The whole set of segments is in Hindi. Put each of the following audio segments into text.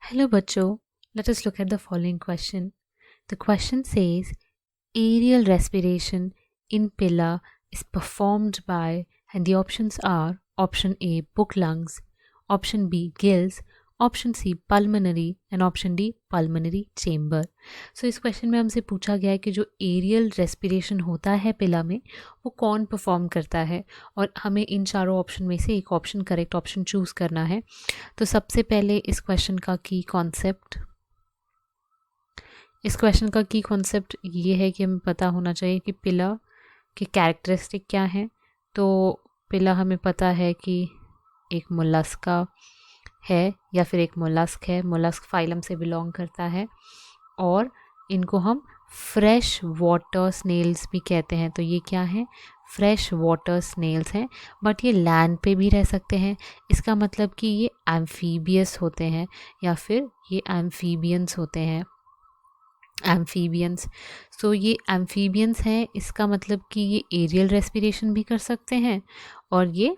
Hello bachcho, let us look at the following question. The question says aerial respiration in Pilla is performed by, and the options are option A book lungs, option B gills, option C pulmonary and option D pulmonary chamber. So इस क्वेश्चन में हमसे पूछा गया है कि जो एरियल रेस्पिरेशन होता है पिला में वो कौन परफॉर्म करता है और हमें इन चारों ऑप्शन में से एक ऑप्शन करेक्ट ऑप्शन चूज़ करना है. तो सबसे पहले इस क्वेश्चन का की कॉन्सेप्ट ये है कि हमें पता होना चाहिए कि पिला के कैरेक्टरिस्टिक क्या हैं. तो पिला हमें पता है कि एक मोलस्का है या फिर एक मोलस्क है, मोलस्क फाइलम से बिलोंग करता है और इनको हम फ्रेश वाटर स्नेल्स भी कहते हैं. तो ये क्या है? फ्रेश वाटर स्नेल्स हैं, बट ये लैंड पे भी रह सकते हैं. इसका मतलब कि ये एम्फीबियस होते हैं या फिर ये एम्फीबियंस होते हैं. एम्फीबियंस, सो ये एम्फीबियंस हैं, इसका मतलब कि ये एरियल रेस्पिरेशन भी कर सकते हैं और ये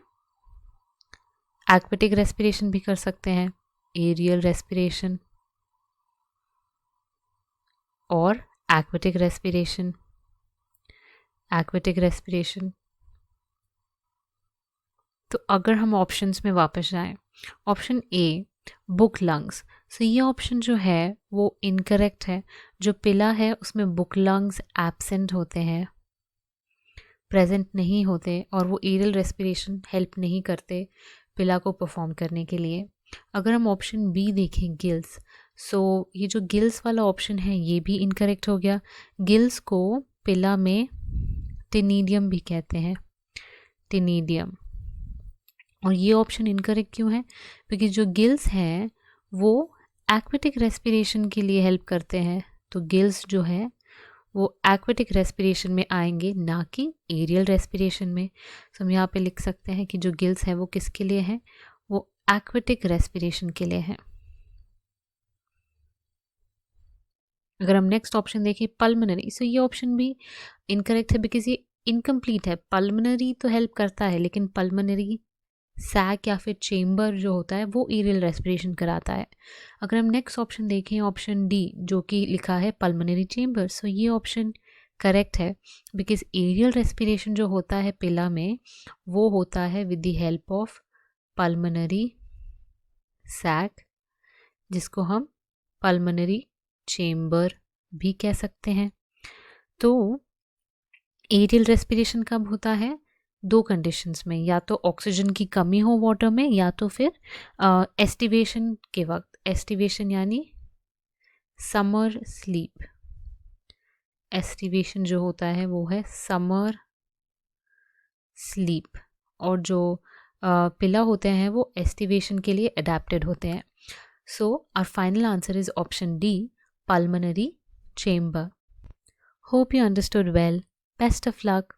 एक्वेटिक रेस्पिरेशन भी कर सकते हैं. एरियल रेस्पिरेशन और एक्वेटिक रेस्पिरेशन. तो अगर हम ऑप्शंस में वापस जाएं, ऑप्शन ए बुक लंग्स, सो ये ऑप्शन जो है वो इनकरेक्ट है. जो पिला है उसमें बुक लंग्स एब्सेंट होते हैं, प्रेजेंट नहीं होते और वो एरियल रेस्पिरेशन हेल्प नहीं करते पिला को परफॉर्म करने के लिए. अगर हम ऑप्शन बी देखें गिल्स, सो ये जो गिल्स वाला ऑप्शन है ये भी इनकरेक्ट हो गया. गिल्स को पिला में टिनीडियम भी कहते हैं, टिनीडियम. और ये ऑप्शन इनकरेक्ट क्यों है? क्योंकि जो गिल्स हैं वो एक्वेटिक रेस्पिरेशन के लिए हेल्प करते हैं. तो गिल्स जो है वो एक्वेटिक रेस्पिरेशन में आएंगे, ना कि एरियल रेस्पिरेशन में. तो हम यहाँ पे लिख सकते हैं कि जो गिल्स हैं वो किसके लिए हैं? वो एक्वेटिक रेस्पिरेशन के लिए हैं. अगर हम नेक्स्ट ऑप्शन देखें पल्मनरी, सो ये ऑप्शन भी इनकरेक्ट है बिकॉज ये इनकम्प्लीट है. पल्मनरी तो हेल्प करता है लेकिन पल्मनरी सैक या फिर चेम्बर जो होता है वो एरियल रेस्पिरेशन कराता है. अगर हम नेक्स्ट ऑप्शन देखें ऑप्शन डी जो कि लिखा है पल्मनरी चेम्बर, सो ये ऑप्शन करेक्ट है बिकॉज एरियल रेस्पिरेशन जो होता है पिला में वो होता है with the help of pulmonary sac, जिसको हम पल्मनरी चेम्बर भी कह सकते हैं. तो एरियल रेस्पिरेशन कब होता है? दो कंडीशंस में, या तो ऑक्सीजन की कमी हो वाटर में या तो फिर एस्टिवेशन के वक्त. एस्टिवेशन यानी समर स्लीप. एस्टिवेशन जो होता है वो है समर स्लीप और जो पिला होते हैं वो एस्टिवेशन के लिए अडेप्टेड होते हैं. So our final answer is option D pulmonary chamber. Hope you understood well. Best of luck.